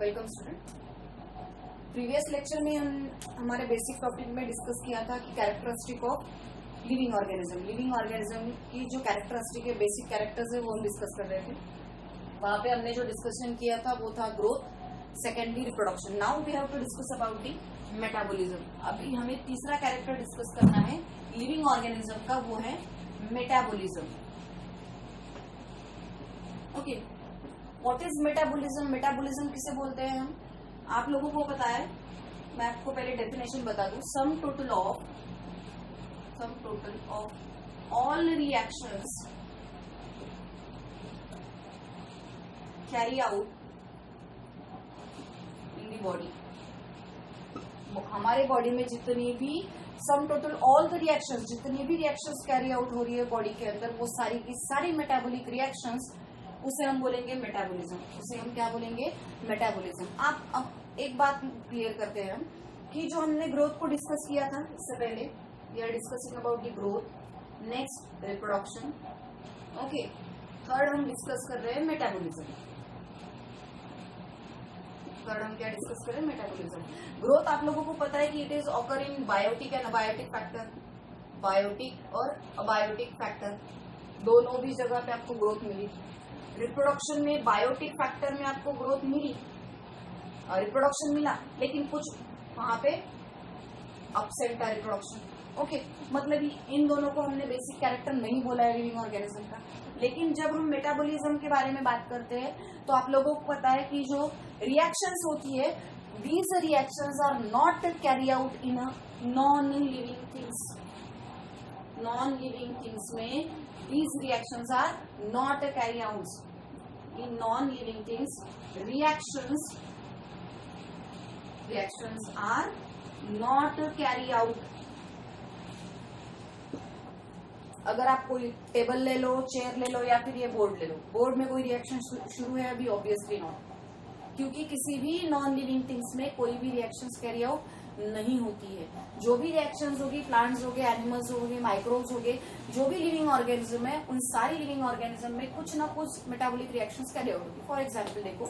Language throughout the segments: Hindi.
Welcome student. प्रीवियस लेक्चर में हम हमारे बेसिक टॉपिक में डिस्कस किया था कि characteristic of living organism. Living organism की जो कैरेक्टरिस्टिक है, बेसिक कैरेक्टर्स है, वो हम डिस्कस कर रहे थे। वहां पे हमने जो डिस्कशन किया था वो था growth, secondly reproduction. Now we have to discuss about the metabolism. अभी हमें तीसरा कैरेक्टर डिस्कस करना है लिविंग ऑर्गेनिज्म का, वो है metabolism. Okay, what is metabolism? Metabolism किसे बोलते हैं हम? आप लोगों को पता है, मैं आपको पहले डेफिनेशन बता दूं। Sum total of all reactions carry out in the body. हमारे बॉडी में जितनी भी sum total all the reactions, जितनी भी रिएक्शंस कैरी आउट हो रही है बॉडी के अंदर, वो सारी की सारी मेटाबॉलिक रिएक्शंस, उसे हम बोलेंगे मेटाबॉलिज्म। उसे हम क्या बोलेंगे? मेटाबॉलिज्म। आप अब एक बात क्लियर करते हैं हम कि जो हमने ग्रोथ को डिस्कस किया था इससे पहले, we are discussing about the growth, next reproduction, okay. Third हम डिस्कस कर रहे हैं मेटाबॉलिज्म। थर्ड हम क्या डिस्कस कर रहे हैं? मेटाबॉलिज्म। ग्रोथ आप लोगों को पता है कि it is occur in biotic and abiotic factor. Biotic और अबायोटिक फैक्टर दोनों भी जगह पे आपको ग्रोथ मिली। रिप्रोडक्शन में बायोटिक फैक्टर में आपको ग्रोथ मिली और रिप्रोडक्शन मिला, लेकिन कुछ वहां पे अपसेट था रिप्रोडक्शन। ओके, मतलब इन दोनों को हमने बेसिक कैरेक्टर नहीं बोला है लिविंग ऑर्गेनिज्म का। लेकिन जब हम मेटाबॉलिज्म के बारे में बात करते हैं तो आप लोगों को पता है कि जो रिएक्शंस होती है, these reactions are not carry out in a non living things. Non living things में these reactions are not carry out. In non-living things, reactions are not carry out. अगर आप कोई टेबल ले लो, चेयर ले लो या फिर ये बोर्ड ले लो, बोर्ड में कोई रिएक्शन शुरू है अभी? ऑब्वियसली नॉट, क्योंकि किसी भी नॉन लिविंग थिंग्स में कोई भी रिएक्शंस कैरी आउट नहीं होती है। जो भी रिएक्शंस होगी, प्लांट्स हो गए, एनिमल्स हो गए, माइक्रोब्स हो गए, जो भी लिविंग ऑर्गेनिज्म है, उन सारी लिविंग ऑर्गेनिज्म में कुछ ना कुछ मेटाबॉलिक रिएक्शंस कैरी आउट होगी। फॉर एग्जांपल देखो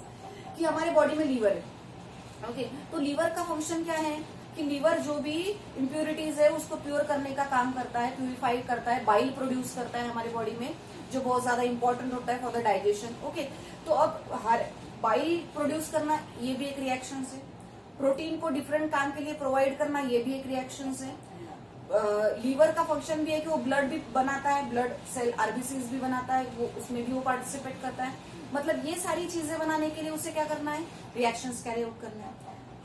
कि हमारे बॉडी में लीवर है, ओके। तो लीवर का फंक्शन क्या है कि लीवर जो भी इम्प्योरिटीज है उसको प्योर करने का काम करता है, प्यूरिफाई करता है, बाइल प्रोड्यूस करता है हमारे बॉडी में, जो बहुत ज्यादा इंपॉर्टेंट होता है फॉर द डाइजेशन। ओके, तो अब हर बाइल प्रोड्यूस करना ये भी एक रिएक्शन है। प्रोटीन को डिफरेंट काम के लिए प्रोवाइड करना ये भी एक रिएक्शन है। लीवर का फंक्शन भी है कि वो ब्लड भी बनाता है, ब्लड सेल आरबीसीज भी बनाता है, वो उसमें भी वो पार्टिसिपेट करता है। मतलब ये सारी चीजें बनाने के लिए उसे क्या करना है? रिएक्शंस कैरी आउट करना है।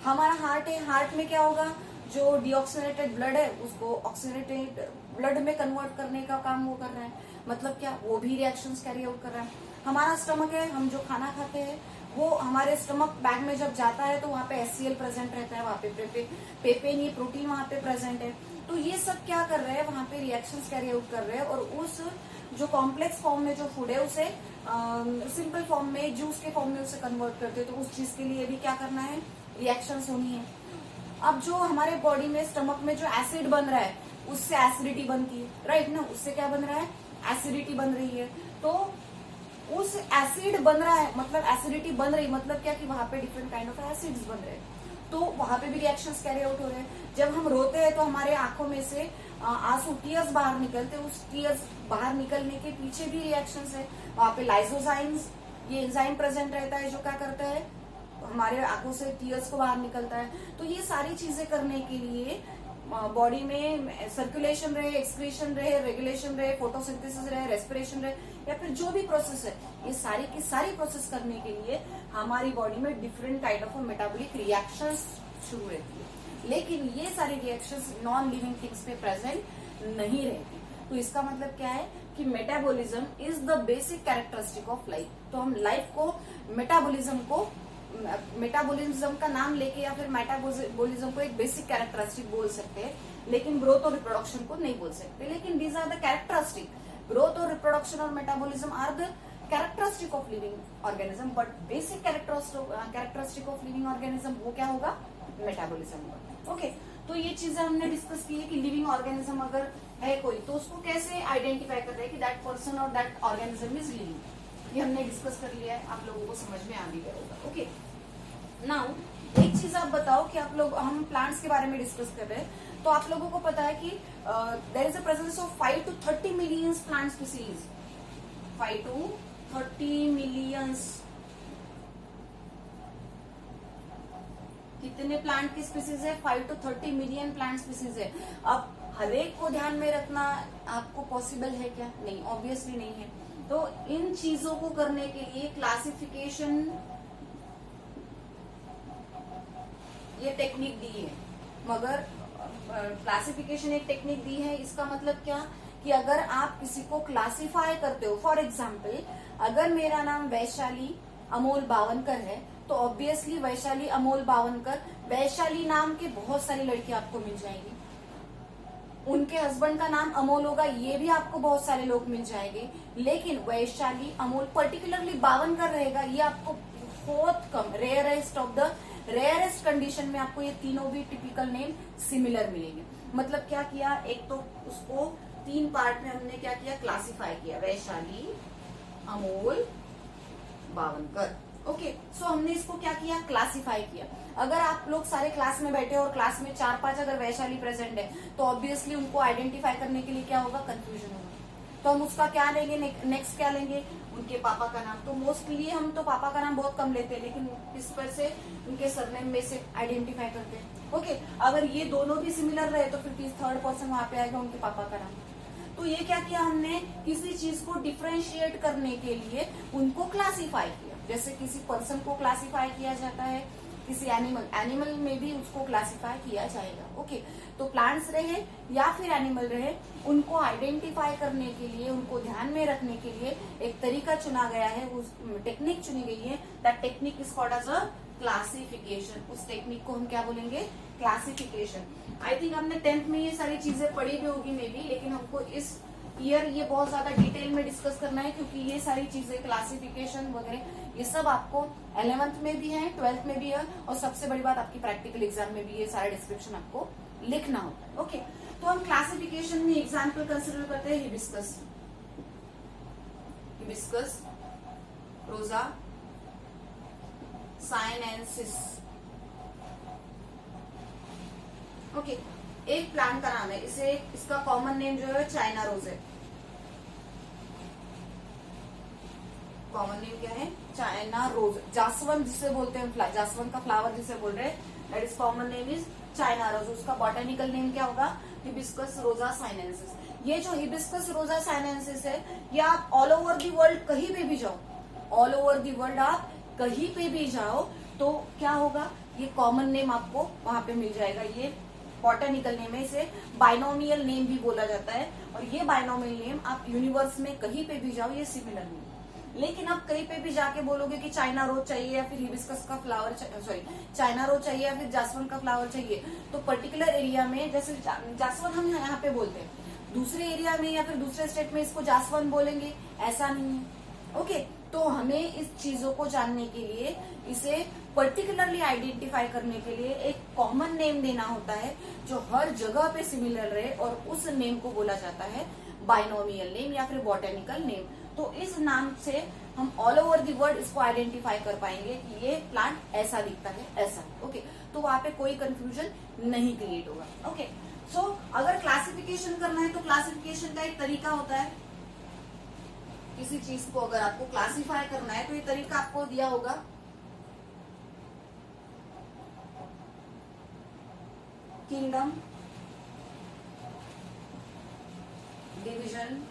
हमारा हार्ट है, हार्ट में क्या होगा? जो डीऑक्सीनेटेड ब्लड है उसको ऑक्सीनेटेड ब्लड में कन्वर्ट करने का काम वो कर रहा है। मतलब क्या? वो भी रिएक्शंस कैरी आउट कर रहा है। हमारा स्टमक है, हम जो खाना खाते हैं वो हमारे स्टमक बैग में जब जाता है तो वहाँ पे HCl प्रेजेंट रहता है, वहाँ पे पेपेन, ये प्रोटीन वहाँ पे प्रेजेंट है। तो ये सब क्या कर रहे हैं? वहाँ पे रिएक्शंस कैरी आउट कर रहे हैं और उस जो कॉम्प्लेक्स फॉर्म में जो फूड है उसे सिंपल फॉर्म में, जूस के फॉर्म में उसे कन्वर्ट करते हैं। तो उस चीज के लिए भी क्या करना है? रिएक्शंस होनी है। अब जो हमारे बॉडी में स्टमक में जो एसिड बन रहा है उससे एसिडिटी बनती है, राइट ना? उससे क्या बन रहा है? एसिडिटी बन रही है। तो उस एसिड बन रहा है, मतलब एसिडिटी बन रही, मतलब क्या कि वहां पे डिफरेंट काइंड ऑफ एसिड्स बन रहे हैं, तो वहां पे भी रिएक्शंस कैरी आउट हो रहे हैं। जब हम रोते हैं तो हमारे आंखों में से आंसू, टीयर्स बाहर निकलते हैं, उस टीयर्स बाहर निकलने के पीछे भी रिएक्शंस है। वहां पे लाइसोजाइम्स, ये एंजाइम प्रेजेंट रहता है जो क्या करता है? हमारे आंखों से टीयर्स को बाहर निकलता है। तो ये सारी चीजें करने के लिए बॉडी में सर्कुलेशन रहे, एक्सक्रीशन रहे, रेगुलेशन रहे, फोटोसिंथेसिस रहे, रेस्पिरेशन रहे, या फिर जो भी प्रोसेस है, ये सारी की सारी प्रोसेस करने के लिए हमारी बॉडी में different kind of metabolic reactions शुरू रहती है। लेकिन ये सारी रिएक्शंस नॉन लिविंग थिंग्स में प्रेजेंट नहीं रहती। तो इसका मतलब क्या है कि metabolism is the basic characteristic of life. तो हम लाइफ को, मेटाबॉलिज्म का नाम लेके या फिर मेटाबॉलिज्म को एक बेसिक कैरेक्टरिस्टिक बोल सकते हैं, लेकिन ग्रोथ और रिप्रोडक्शन को नहीं बोल सकते। लेकिन these are the characteristic. Growth और रिप्रोडक्शन और metabolism are the characteristic of living organism, but basic characteristic of living organism वो क्या होगा? मेटाबॉलिज्म होगा। ओके, तो ये चीजें हमने डिस्कस की है कि लिविंग ऑर्गेनिज्म अगर है कोई तो उसको कैसे आइडेंटिफाई करते हैं कि दैट पर्सन और दैट ऑर्गेनिज्म इज लिविंग। ये हमने डिस्कस कर लिया है, आप लोगों को समझ में आ भी गया होगा। ओके, नाउ एक चीज आप बताओ कि आप लोग, हम प्लांट्स के बारे में डिस्कस कर रहे हैं, तो आप लोगों को पता है कि there is a presence of 5 to 30 million plant species, 5 to 30 millions. कितने प्लांट की स्पीसीज है? 5 to 30 मिलियन प्लांट स्पीसीज है। अब हर एक को ध्यान में रखना आपको पॉसिबल है क्या? नहीं, ऑब्वियसली नहीं है। तो इन चीजों को करने के लिए क्लासिफिकेशन, ये टेक्निक दी है। मगर क्लासिफिकेशन एक टेक्निक दी है, इसका मतलब क्या कि अगर आप किसी को क्लासिफाई करते हो, फॉर एग्जाम्पल अगर मेरा नाम वैशाली अमोल बावनकर है, तो ऑब्वियसली वैशाली अमोल बावनकर, वैशाली नाम के बहुत सारी लड़कियां आपको मिल जाएंगी। उनके हस्बैंड का नाम अमोल होगा, ये भी आपको बहुत सारे लोग मिल जाएंगे। लेकिन वैशाली अमोल पर्टिकुलरली बावनकर रहेगा, ये आपको बहुत कम, rarest of the rarest condition में आपको ये तीनों भी टिपिकल नेम सिमिलर मिलेंगे। मतलब क्या किया, एक तो उसको 3 पार्ट में हमने क्या किया, क्लासिफाई किया, वैशाली अमोल बावनकर। ओके, सो हमने इसको क्या किया, क्लासिफाई किया। अगर आप लोग सारे क्लास में बैठे और क्लास में 4-5 अगर वैशाली प्रेजेंट है, तो ऑब्वियसली उनको आइडेंटिफाई करने के लिए क्या होगा, कंफ्यूजन होगा। तो हम उसका क्या लेंगे, नेक्स्ट क्या लेंगे, उनके पापा का नाम। तो मोस्टली हम तो पापा का नाम बहुत कम लेते हैं, लेकिन इस पर से उनके सरनेम में से आइडेंटिफाई करते हैं। ओके, अगर ये दोनों भी सिमिलर रहे तो फिर 3rd पर्सन वहां पे आएगा, उनके पापा का नाम। तो ये क्या किया हमने, किसी चीज को डिफरेंशिएट करने के लिए उनको क्लासिफाई किया। जैसे किसी पर्सन को क्लासिफाई किया जाता है, किसी एनिमल में भी उसको क्लासिफाई किया जाएगा। ओके, तो प्लांट्स रहे या फिर एनिमल रहे, उनको आइडेंटिफाई करने के लिए, उनको ध्यान में रखने के लिए एक तरीका चुना गया है, उस टेक्निक चुनी गई है। That technique is called as a classification. उस टेक्निक को हम क्या बोलेंगे, क्लासिफिकेशन। आई थिंक हमने 10th में ये सारी चीजें पढ़ी भी होगी मे बी, लेकिन हमको इस ईयर ये बहुत ज्यादा डिटेल में डिस्कस करना है, क्योंकि ये सारी चीजें क्लासिफिकेशन वगैरह ये सब आपको 11th में भी है, 12th में भी है, और सबसे बड़ी बात आपकी प्रैक्टिकल एग्जाम में भी ये सारा डिस्क्रिप्शन आपको लिखना होता है। ओके, तो हम क्लासिफिकेशन में एग्जाम्पल कंसिडर करते हैं हिबिस्कस, हिबिस्कस रोजा साइनेंसिस। ओके, एक प्लांट का नाम है, इसे इसका कॉमन नेम जो है चाइना रोज है। कॉमन नेम क्या है, चाइना रोज। जासवंत जिसे बोलते हैं, जासवंत का फ्लावर जिसे बोल रहे हैं, that is common name is China rose. उसका बॉटनिकल नेम क्या होगा, हिबिस्कस रोजा साइनेंसिस। ये जो हिबिस्कस रोजा साइनेंसिस है, ये आप ऑल ओवर दी वर्ल्ड कहीं पे भी जाओ, ऑल ओवर दी वर्ल्ड आप कहीं पे भी जाओ तो क्या होगा, ये कॉमन नेम आपको वहां पे मिल जाएगा। ये बॉटनिकल नेम है, इसे बाइनोमियल नेम भी बोला जाता है। और ये बाइनोमियल नेम आप यूनिवर्स में कहीं पे भी जाओ, ये सिमिलर नेम। लेकिन आप कहीं पे भी जाके बोलोगे कि चाइना रोज चाहिए या फिर हिबिस्कस का फ्लावर, सॉरी चाइना रोज चाहिए या फिर जासवंत का फ्लावर चाहिए, तो पर्टिकुलर एरिया में, जैसे जासवंत हम यहाँ पे बोलते हैं, दूसरे एरिया में या फिर दूसरे स्टेट में इसको जासवंत बोलेंगे, ऐसा नहीं है। ओके, तो हमें इस चीजों को जानने के लिए, इसे पर्टिकुलरली आइडेंटिफाई करने के लिए एक कॉमन नेम देना होता है जो हर जगह पे सिमिलर रहे, और उस नेम को बोला जाता है बाइनोमियल नेम या फिर बॉटनिकल नेम। तो इस नाम से हम ऑल ओवर दी वर्ल्ड इसको आइडेंटिफाई कर पाएंगे कि ये प्लांट ऐसा दिखता है, ऐसा। ओके, तो वहां पे कोई कंफ्यूजन नहीं क्रिएट होगा। ओके, सो अगर क्लासिफिकेशन करना है तो क्लासिफिकेशन का एक तरीका होता है। किसी चीज को अगर आपको क्लासिफाई करना है तो ये तरीका आपको दिया होगा, किंगडम, डिवीजन,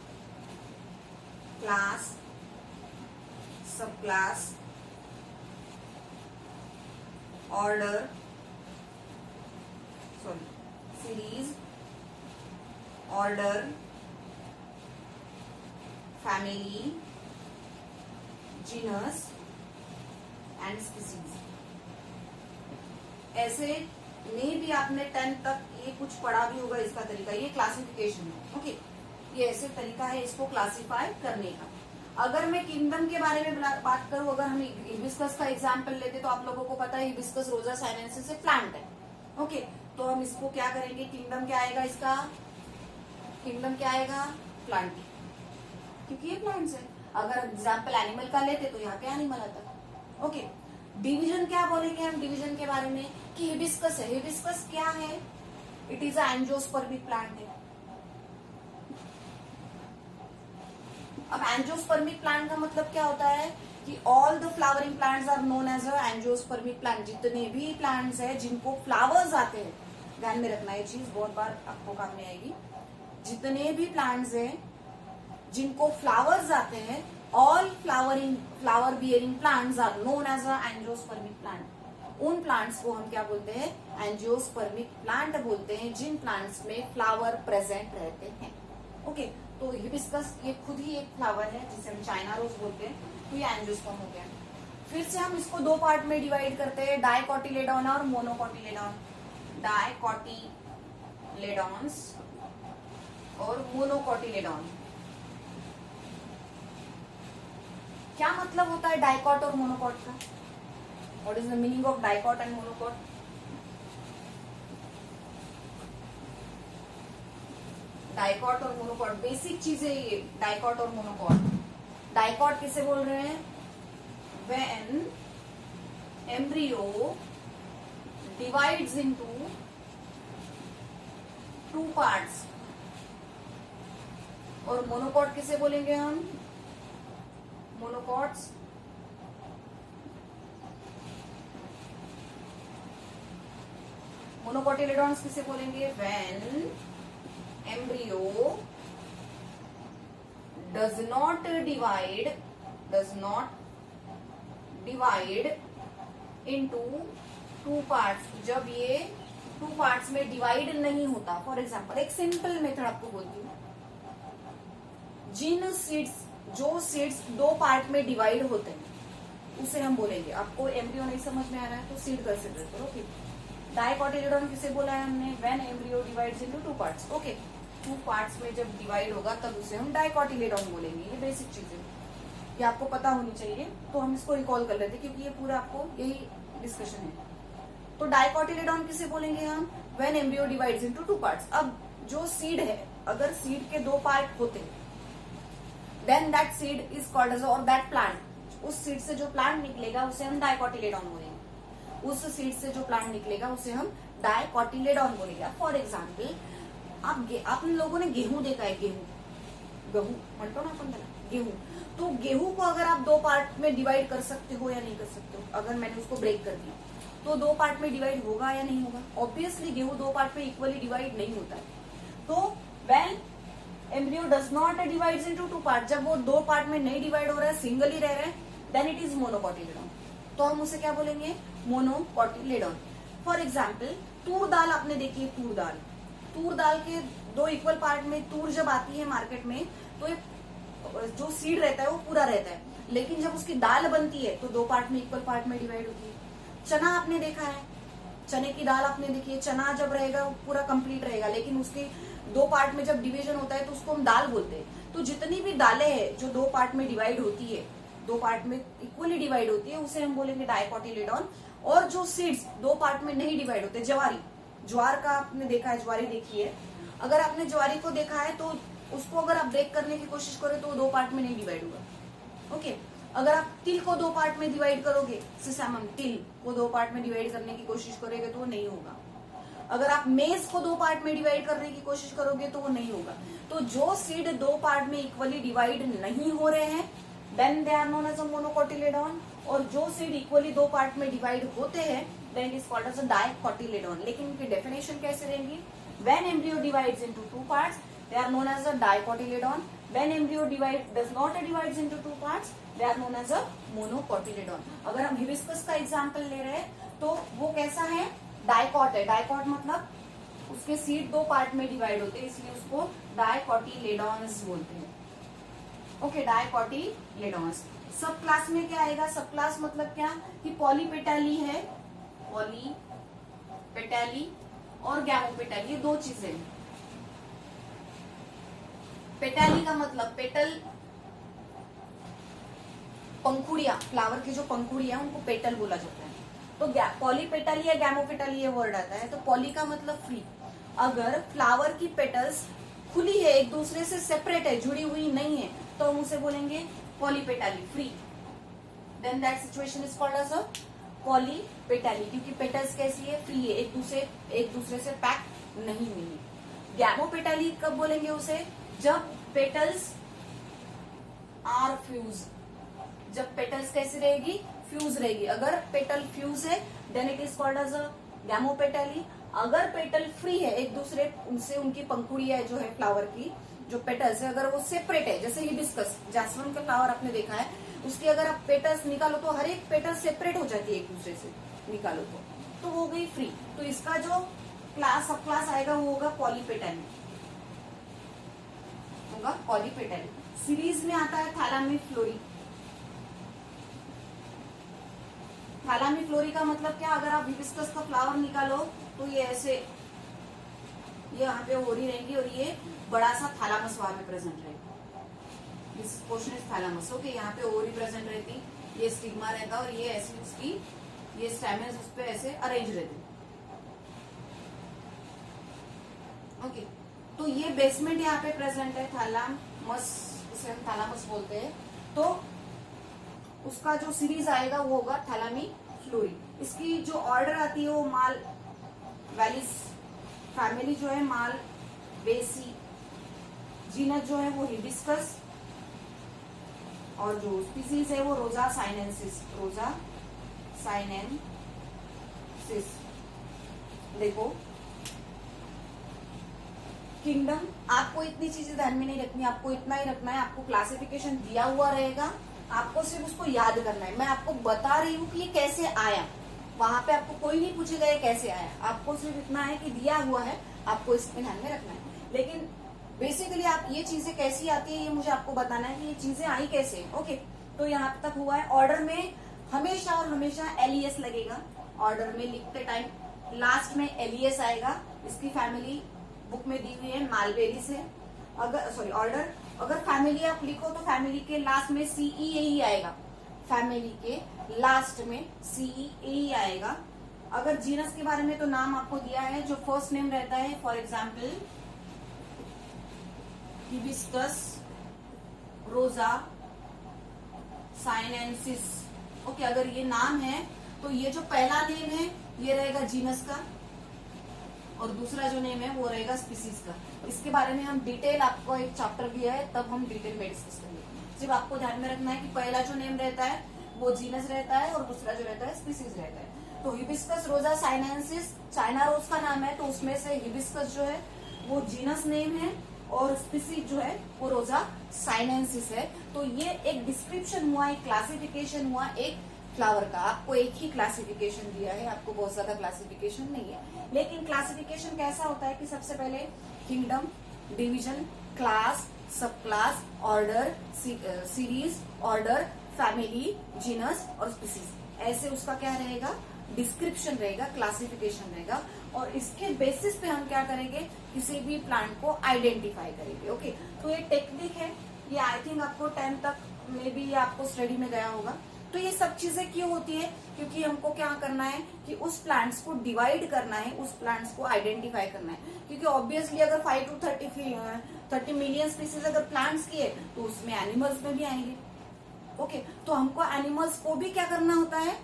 क्लास, सब class, order, sorry series, order, family, genus and species. ऐसे में भी आपने 10th तक ये कुछ पढ़ा भी होगा इसका तरीका, ये क्लासिफिकेशन है। ओके, ये ऐसे तरीका है इसको क्लासिफाई करने का। अगर मैं किंगडम के बारे में बात करूं, अगर हम हिबिस्कस का एग्जाम्पल लेते तो आप लोगों को पता है हिबिस्कस रोजा साइनेंसिस प्लांट है। ओके, तो हम इसको क्या करेंगे, किंगडम क्या आएगा इसका, किंगडम क्या आएगा, प्लांट, क्योंकि ये प्लांट्स है। अगर एग्जाम्पल एनिमल का लेते तो यहाँ पे एनिमल आता। ओके, डिवीजन क्या बोलेंगे हम डिवीजन के बारे में कि हिबिस्कस है। हिबिस्कस क्या है? It is a angiospermic plant है। अब एंजियोस्पर्मिक प्लांट का मतलब क्या होता है कि all the flowering plants are known as a angiospermic plant. जितने भी प्लांट्स है जिनको फ्लावर्स आते हैं, ध्यान में रखना ये चीज, बहुत बार आपको काम में आएगी। जितने भी प्लांट्स हैं जिनको फ्लावर्स आते हैं, all flower bearing plants are known as a angiospermic plant. उन प्लांट्स को हम क्या बोलते हैं? एंजियोस्पर्मिक प्लांट बोलते हैं, जिन प्लांट्स में फ्लावर प्रेजेंट रहते हैं। ओके, तो हिबिस्कस ये खुद ही एक फ्लावर है जिसे हम चाइना रोज बोलते हैं। तो ये एंजियोस्पर्म हो गया। फिर से हम इसको दो पार्ट में डिवाइड करते हैं, डाइकोटिलेडॉन और मोनोकोटिलेडॉन। डाइकोटिलेडॉन्स और मोनोकोटिलेडॉन। क्या मतलब होता है डाइकॉट और मोनोकॉट का? What is the meaning of dicot and monocot? Dicot और मोनोकॉट बेसिक चीजें ये, डाइकॉट और मोनोकॉट। डाइकॉट किसे बोल रहे हैं? When embryo divides into two parts. और मोनोकॉट किसे बोलेंगे हम? मोनोकॉट्स मोनोकोटिलेडॉन्स किसे बोलेंगे? When embryo does not divide into two parts। जब ये टू पार्ट्स में डिवाइड नहीं होता। फॉर एग्जाम्पल एक सिंपल मेथड आपको बोलती हूँ, जिन सीड्स जो सीड्स दो पार्ट में डिवाइड होते हैं उसे हम बोलेंगे। आपको एम्ब्रियो नहीं समझ में आ रहा है तो सीड कंसिडर करो। ओके, डाइकोटिलेडॉन किसे बोला है हमने? When embryo divides into two parts. Okay, two parts में जब डिवाइड होगा तब उसे हम डाइकोटिलेडॉन बोलेंगे। ये बेसिक चीज है, ये आपको पता होनी चाहिए। तो हम इसको रिकॉल कर लेते क्योंकि ये पूरा आपको यही डिस्कशन है। तो डाइकोटिलेडॉन किसे बोलेंगे हम? When embryo divides into two parts. अब जो सीड है, अगर सीड के दो पार्ट होते हैं then that seed is called as, और दैट प्लांट, उस सीड से जो प्लांट निकलेगा उसे हम डाइकोटिलेडॉन बोलेंगे। उस सीड से जो प्लांट निकलेगा उसे हम डाइकोटिलेडॉन बोलेंगे। फॉर एग्जाम्पल आप लोगों ने गेहूं देखा है, गेहूं म्हणतो ना अपन गेहूं। तो गेहूं को अगर आप दो पार्ट में डिवाइड कर सकते हो या नहीं कर सकते हो? अगर मैंने उसको ब्रेक कर दिया तो दो पार्ट में डिवाइड होगा या नहीं होगा? ऑब्वियसली गेहूं दो पार्ट में इक्वली डिवाइड नहीं होता है। तो when embryo does not divides into two part, जब वो दो पार्ट में नहीं डिवाइड हो रहा है, सिंगल ही रह रहा है, देन इट इज मोनोकोटिलेडॉन। तो हम उसे क्या बोलेंगे? मोनोकोटिलेडॉन। फॉर एग्जाम्पल तूर दाल आपने देखी है, तूर दाल। तूर दाल के दो इक्वल पार्ट में, तूर जब आती है मार्केट में तो एक जो सीड रहता है वो पूरा रहता है, लेकिन जब उसकी दाल बनती है तो दो पार्ट में, इक्वल पार्ट में डिवाइड होती है। चना आपने देखा है, चने की दाल आपने देखी है। चना जब रहेगा वो पूरा कंप्लीट रहेगा, लेकिन उसके दो पार्ट में जब डिवीजन होता है तो उसको हम दाल बोलते हैं। तो जितनी भी दालें हैं जो दो पार्ट में डिवाइड होती है, दो पार्ट में इक्वली डिवाइड होती है, उसे हम बोलेंगे डाइकोटिलेडॉन। और जो सीड्स दो पार्ट में नहीं डिवाइड होते, ज्वारी, ज्वार का आपने देखा है, ज्वारी देखी है। अगर आपने ज्वारी को देखा है तो उसको अगर आप ब्रेक करने की कोशिश करें तो दो पार्ट में नहीं डिवाइड होगा। ओके, अगर आप तिल को दो पार्ट में डिवाइड करोगे, सिसामम तिल को दो पार्ट में डिवाइड करने की कोशिश करोगे तो वो नहीं होगा। अगर आप मेज को दो पार्ट में डिवाइड करने की कोशिश करोगे तो वो नहीं होगा। तो जो सीड दो पार्ट में इक्वली डिवाइड नहीं हो रहे हैं then they are known as a monocotyledon, और जो सीड इक्वली दो पार्ट में डिवाइड होते हैं then it is called as a dicotyledon. लेकिन उनकी डेफिनेशन कैसे रहेंगी? When embryo divides into two parts they are known as a dicotyledon. When embryo does not divides into two parts they are known as a monocotyledon. अगर हम हिबिस्कस का एग्जांपल ले रहे हैं तो वो कैसा है? डाइकॉट है। डाइकॉट मतलब उसके सीड दो पार्ट में डिवाइड होते हैं, इसलिए उसको डाइकोटिलेडॉन्स बोलते हैं। ओके, डाइकोटिलेडॉन्स। सब क्लास में क्या आएगा? सब क्लास मतलब क्या कि पॉलीपेटली है, पॉलीपेटली और गैमोपेटली, ये दो चीजें। पेटली का मतलब पेटल, पंखुड़िया, फ्लावर की जो पंखुड़िया उनको पेटल बोला जाता है। तो पॉलीपेटली या गैमोपेटली ये वर्ड आता है। तो पॉली का मतलब फ्री। अगर फ्लावर की पेटल्स खुली है, एक दूसरे से सेपरेट है, जुड़ी हुई नहीं है, तो हम उसे बोलेंगे polypetaly, free. Then that situation is called as a polypetaly, क्योंकि पेटल्स कैसी है, फ्री है, एक दूसरे से पैक नहीं हुई है। गैमोपेटली कब बोलेंगे उसे, जब पेटल्स आर फ्यूज, जब पेटल्स कैसी रहेगी, फ्यूज रहेगी। अगर पेटल फ्यूज है then it is called as a gamopetaly. अगर पेटल फ्री है, एक दूसरे उनसे उनकी पंखुड़ियां जो है फ्लावर की, जो पेटल्स है अगर वो सेपरेट है, जैसे हिबिस्कस, जैस्मिन का फ्लावर आपने देखा है, उसकी अगर आप पेटल्स निकालो तो हर एक पेटल सेपरेट हो जाती है एक दूसरे से, निकालो तो वो हो गई फ्री। तो इसका जो क्लास सब क्लास आएगा वो होगा पॉलीपेटली, होगा पॉलीपेटली। सीरीज में आता है थैलामिफ्लोरी। थैलामिफ्लोरी का मतलब क्या, अगर आप हिबिस्कस का फ्लावर निकालो तो ये ऐसे, ये यहाँ पे ओरी रहेगी और ये बड़ा सा थैलामस वहां में प्रेजेंट रहेगा। This portion is thalamus. Okay, यहाँ पे ओरी प्रेजेंट रहती, ये स्टिग्मा रहता और ये ऐसी उसकी, ये स्टेमेंस उस पे ऐसे अरेंज रहते। ओके, तो ये बेसमेंट यहाँ पे प्रेजेंट है, थैलामस, उसे हम थैलामस बोलते हैं। तो उसका जो सीरीज आएगा वो होगा थैलामिफ्लोरी। इसकी जो ऑर्डर आती है वो माल वैलिस, फैमिली जो है माल बेसी, जीनस जो है वो हिबिस्कस, और जो स्पीसीज है वो रोजा साइनेंसिस, रोजा साइनेंसिस। देखो किंगडम, आपको इतनी चीजें ध्यान में नहीं रखनी, आपको इतना ही रखना है, आपको क्लासिफिकेशन दिया हुआ रहेगा, आपको सिर्फ उसको याद करना है। मैं आपको बता रही हूँ कि ये कैसे आया, वहां पे आपको कोई नहीं पूछेगा ये कैसे आया, आपको सिर्फ इतना है कि दिया हुआ है, आपको इसमें ध्यान में रखना है। लेकिन बेसिकली आप ये चीजें कैसी आती है ये मुझे आपको बताना है कि ये चीजें आई कैसे। ओके, तो यहाँ तक हुआ है। ऑर्डर में हमेशा और हमेशा एलियस लगेगा, ऑर्डर में लिखते टाइम लास्ट में एलियस आएगा। इसकी फैमिली बुक में दी हुई है, मालबेरी से। अगर सॉरी ऑर्डर, अगर फैमिली आप लिखो तो फैमिली के लास्ट में CEAE आएगा, फैमिली के लास्ट में CEAE आएगा। अगर जीनस के बारे में तो नाम आपको दिया है, जो फर्स्ट नेम रहता है, फॉर एग्जाम्पल हिबिस्कस रोजा साइनेंसिस। ओके, अगर ये नाम है तो ये जो पहला नेम है ये रहेगा जीनस का, और दूसरा जो नेम है वो रहेगा स्पीसीज का। इसके बारे में हम डिटेल, आपको एक चैप्टर दिया है तब हम डिटेल में डिस्कस करेंगे। सिर्फ आपको ध्यान में रखना है कि पहला जो नेम रहता है वो जीनस रहता है और दूसरा जो रहता है स्पीसीज रहता है। तो हिबिस्कस रोजा साइनेंसिस चाइना रोज का नाम है, तो उसमें से हिबिस्कस जो है वो जीनस नेम है और स्पीसीज जो है वो रोजा साइनेंसिस है। तो ये एक डिस्क्रिप्शन हुआ, एक क्लासिफिकेशन हुआ एक फ्लावर का। आपको एक ही क्लासिफिकेशन दिया है, आपको बहुत ज्यादा क्लासिफिकेशन नहीं है। लेकिन क्लासिफिकेशन कैसा होता है कि सबसे पहले किंगडम, डिवीजन, क्लास, सब class, order, series, order, family, genus और स्पीसीज, ऐसे उसका क्या रहेगा, डिस्क्रिप्शन रहेगा, क्लासिफिकेशन रहेगा। और इसके बेसिस पे हम क्या करेंगे, किसी भी प्लांट को आइडेंटिफाई करेंगे। ओके, तो ये टेक्निक है, ये आई थिंक आपको 10 तक में भी आपको स्टडी में गया होगा। तो ये सब चीजें क्यों होती है, क्योंकि हमको क्या करना है कि उस प्लांट्स को डिवाइड करना है, उस प्लांट्स को आइडेंटिफाई करना है। क्योंकि ऑब्वियसली अगर 5 to 30 मिलियन स्पीसीज अगर प्लांट्स की है तो उसमें एनिमल्स में भी आएंगे। ओके, तो हमको एनिमल्स को भी क्या करना होता है,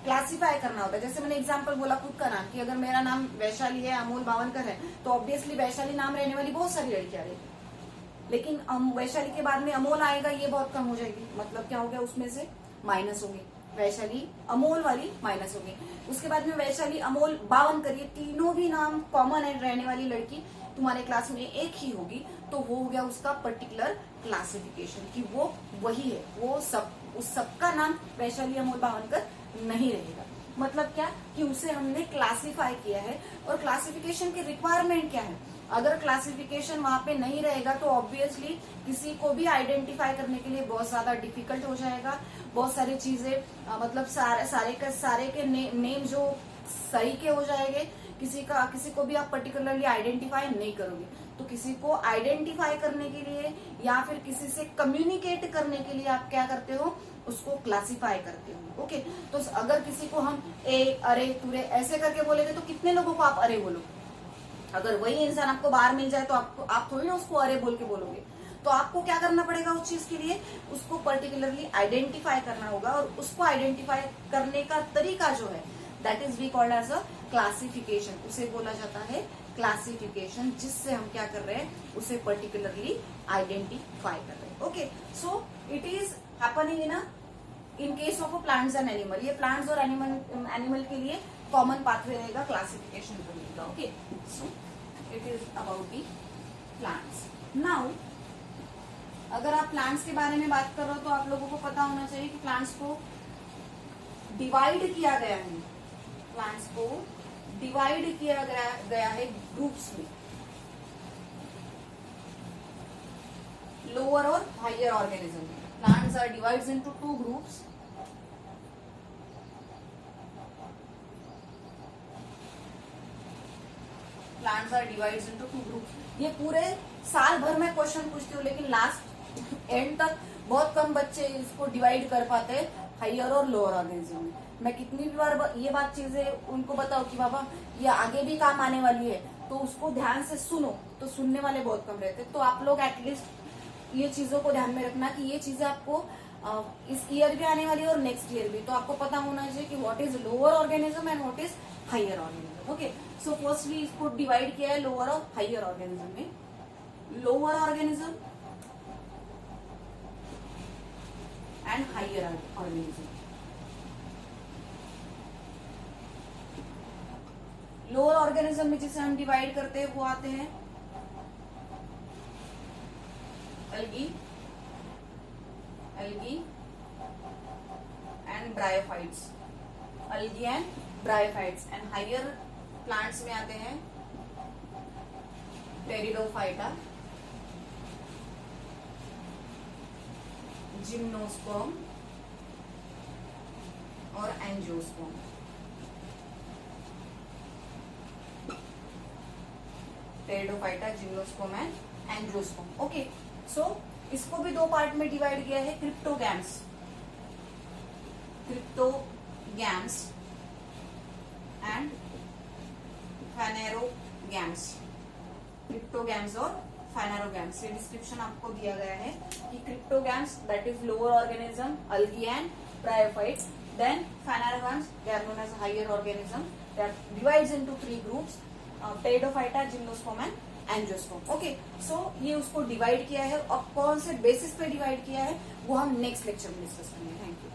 क्लासिफाई करना होता है। जैसे मैंने एग्जांपल बोला खुद का नाम, कि अगर मेरा नाम वैशाली है, अमोल बावनकर है, तो ऑब्वियसली वैशाली नाम रहने वाली बहुत सारी लड़कियां रहेगी। लेकिन वैशाली के बाद में अमोल आएगा, ये बहुत कम हो जाएगी। मतलब क्या हो गया, उसमें से माइनस होंगे, वैशाली अमोल वाली माइनस होगी। उसके बाद में वैशाली अमोल बावनकर, ये तीनों भी नाम कॉमन है, रहने वाली लड़की तुम्हारे क्लास में एक ही होगी, तो वो हो गया उसका पर्टिकुलर क्लासिफिकेशन कि वो वही है, वो सब, उस सबका नाम वैशाली अमोल बावनकर नहीं रहेगा। मतलब क्या कि उसे हमने क्लासिफाई किया है। और क्लासिफिकेशन की रिक्वायरमेंट क्या है, अगर क्लासिफिकेशन वहां पे नहीं रहेगा तो ऑब्वियसली किसी को भी आइडेंटिफाई करने के लिए बहुत ज्यादा डिफिकल्ट हो जाएगा। बहुत सारी चीजें मतलब सारे के नेम जो सही के हो जाएंगे, किसी को भी आप पर्टिकुलरली आइडेंटिफाई नहीं करोगे। तो किसी को आइडेंटिफाई करने के लिए या फिर किसी से कम्युनिकेट करने के लिए आप क्या करते हो, उसको क्लासिफाई करते हो। ओके, तो अगर किसी को हम ए, अरे, तुरे ऐसे करके बोलेंगे तो कितने लोगों को आप अरे बोलोगे। अगर वही इंसान आपको बाहर मिल जाए तो आप थोड़ी ना उसको अरे बोल के बोलोगे। तो आपको क्या करना पड़ेगा उस चीज के लिए, उसको पर्टिकुलरली आइडेंटिफाई करना होगा, और उसको आइडेंटिफाई करने का तरीका जो है that is we called as a classification, उसे बोला जाता है क्लासिफिकेशन, जिससे हम क्या कर रहे हैं, उसे पर्टिकुलरली आइडेंटिफाई कर रहे हैं। Okay, so it is happening in case of plants and animal. ये प्लांट्स और एनिमल के लिए कॉमन पाथवे रहेगा क्लासिफिकेशन करने का। Okay, so it is about the plants. Now अगर आप प्लांट्स के बारे में बात कर रहे हो तो आप लोगों को पता होना चाहिए कि प्लांट्स को डिवाइड किया गया है, प्लांट्स को डिवाइड किया गया है ग्रुप्स में, लोअर और higher organism. Plants are divides into 2 groups, plants are divides into 2 groups. ये पूरे साल भर में क्वेश्चन पूछती हूँ, लेकिन लास्ट एंड तक बहुत कम बच्चे इसको डिवाइड कर पाते हैं हायर और लोअर ऑर्गेनिज्म में। मैं कितनी भी बार ये बात चीजें उनको बताऊं कि बाबा ये आगे भी काम आने वाली है, तो उसको ध्यान से सुनो, तो सुनने वाले बहुत कम रहते। तो आप लोग एटलीस्ट ये चीजों को ध्यान में रखना कि ये चीजें आपको इस ईयर भी आने वाली है और नेक्स्ट ईयर भी, तो आपको पता होना चाहिए कि what is lower organism and what is higher organism. Okay, so firstly इसको डिवाइड किया है लोअर और हायर ऑर्गेनिज्म में। Lower organism and higher organism. Lower organism में जिसे हम डिवाइड करते हैं वो आते हैं algae and bryophytes, algae and bryophytes। and higher plants में आते हैं Pteridophyta, Gymnosperm और Angiosperm। Pteridophyta, Gymnosperm and Angiosperm। Okay, so इसको भी 2 पार्ट में डिवाइड किया है, क्रिप्टोगैम्स एंड फाइनेरोगैम्स। क्रिप्टोगैम्स और फाइनेरोगैम्स, ये डिस्क्रिप्शन आपको दिया गया है कि cryptogams that is lower organism algae and bryophytes, then phanerogames they are known as higher organism, they are divides into 3 groups, Pteridophyta, Gymnosperm and angiosperm. Okay, so ये उसको डिवाइड किया है, और कौन से बेसिस पे डिवाइड किया है वो हम नेक्स्ट लेक्चर में डिस्कस करेंगे। Thank you.